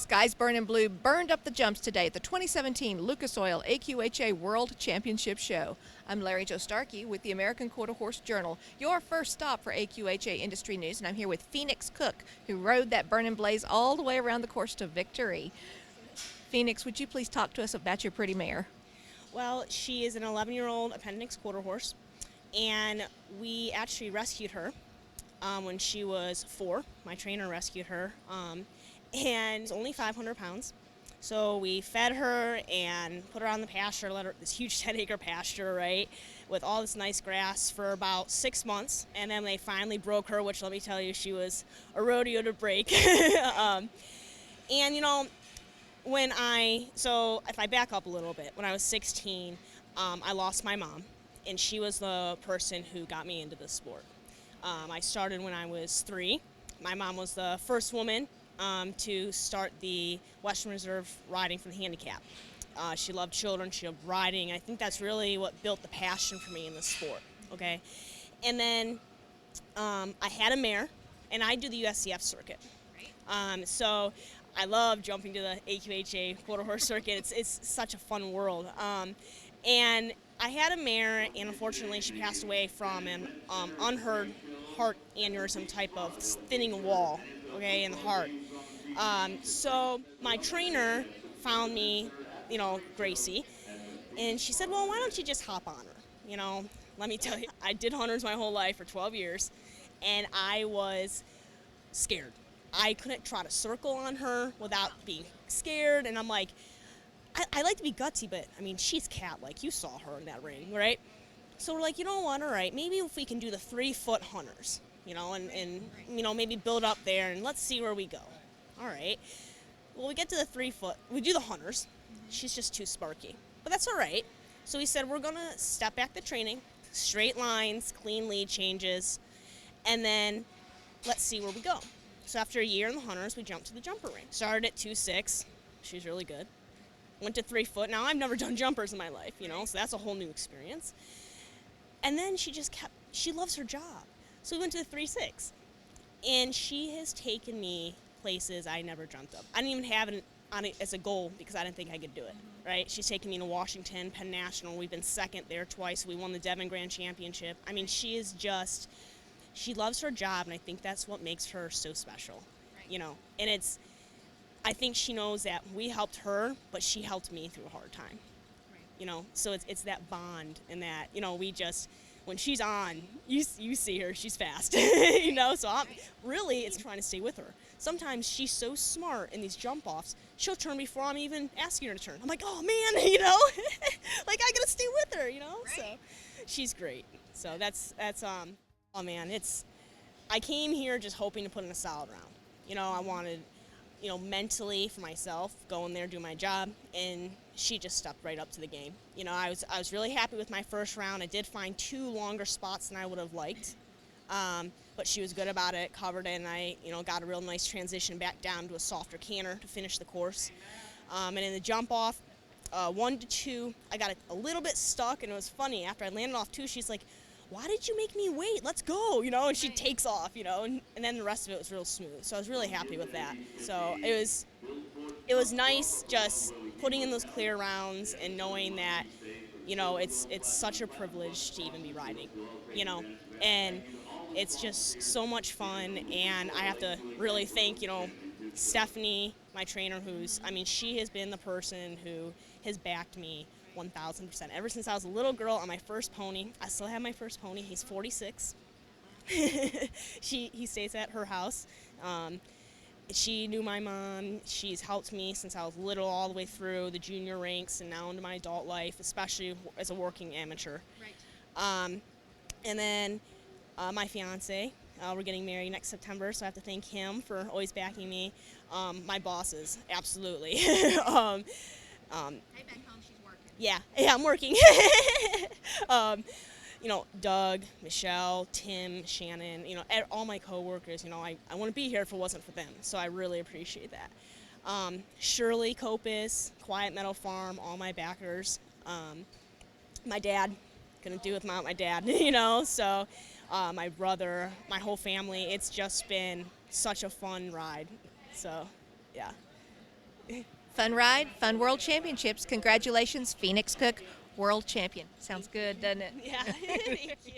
Skies Burnin' Blue burned up the jumps today at the 2017 Lucas Oil AQHA World Championship Show. I'm Larry Jo Starkey with the American Quarter Horse Journal, your first stop for AQHA industry news, and I'm here with Phoenix Cooke, who rode that burning blaze all the way around the course to victory. Phoenix, would you please talk to us about your pretty mare? Well, she is an 11-year-old appendix quarter horse, and we actually rescued her when she was 4. My trainer rescued her, and it's only 500 pounds. So we fed her and put her on the pasture, let her this huge 10-acre pasture, right, with all this nice grass for about 6 months, and then they finally broke her, which let me tell you, she was a rodeo to break. And you know, if I back up a little bit, when I was 16, I lost my mom, and she was the person who got me into this sport. I started when I was 3. My mom was the first woman to start the Western Reserve riding for the handicap. She loved children, she loved riding. I think that's really what built the passion for me in the sport, okay? And then I had a mare, and I do the USCF circuit. So I love jumping to the AQHA quarter horse circuit. It's such a fun world. And I had a mare, and unfortunately she passed away from an unheard heart aneurysm type of thinning wall, okay, in the heart. So my trainer found me, Gracie, and she said, well, why don't you just hop on her? Let me tell you, I did hunters my whole life for 12 years, and I was scared. I couldn't trot a circle on her without being scared, and I'm like, I like to be gutsy, but, I mean, she's cat-like. You saw her in that ring, right? So we're like, you know what, all right, maybe if we can do the 3-foot hunters, and maybe build up there, and let's see where we go. All right. Well, we get to the 3-foot. We do the hunters. She's just too sparky. But that's all right. So we said we're going to step back the training, straight lines, clean lead changes, and then let's see where we go. So after a year in the hunters, we jumped to the jumper ring. Started at 2.6. She was really good. Went to 3-foot. Now, I've never done jumpers in my life, so that's a whole new experience. And then she loves her job. So we went to the 3.6. And she has taken me places I never dreamt of. I didn't even have it on it as a goal because I didn't think I could do it, right? She's taken me to Washington, Penn National. We've been second there twice. We won the Devon Grand Championship. I mean, she loves her job, and I think that's what makes her so special, And I think she knows that we helped her, but she helped me through a hard time, So it's that bond, and that, when she's on, you see her, she's fast, So it's trying to stay with her. Sometimes she's so smart in these jump-offs, she'll turn before I'm even asking her to turn. I'm like, oh, man, like, I got to stay with her, Right. So she's great. So that's oh, man, I came here just hoping to put in a solid round. I wanted, mentally for myself, go in there, do my job, and she just stepped right up to the game. I was really happy with my first round. I did find 2 longer spots than I would have liked, but she was good about it, covered it, and I, got a real nice transition back down to a softer canter to finish the course. And in the jump off, 1 to 2, I got a little bit stuck, and it was funny. After I landed off 2, she's like, why did you make me wait? Let's go, and she takes off, and then the rest of it was real smooth. So I was really happy with that. So it was nice just putting in those clear rounds and knowing that, it's such a privilege to even be riding, and it's just so much fun. And I have to really thank, Stephanie, my trainer, she has been the person who has backed me 1,000%. Ever since I was a little girl on my first pony. I still have my first pony. He's 46. He stays at her house. She knew my mom. She's helped me since I was little all the way through the junior ranks and now into my adult life, especially as a working amateur. Right. And then my fiance, we're getting married next September, so I have to thank him for always backing me. My bosses, absolutely. Hey, back home, she's working. Yeah, I'm working. Doug, Michelle, Tim, Shannon, all my coworkers, I wouldn't be here if it wasn't for them, so I really appreciate that. Shirley, Copus, Quiet Meadow Farm, all my backers. My dad, couldn't do without my dad, so my brother, my whole family. It's just been such a fun ride, so yeah. Fun ride, fun World Championships. Congratulations, Phoenix Cooke, World Champion. Sounds good, doesn't it? Yeah. Thank you.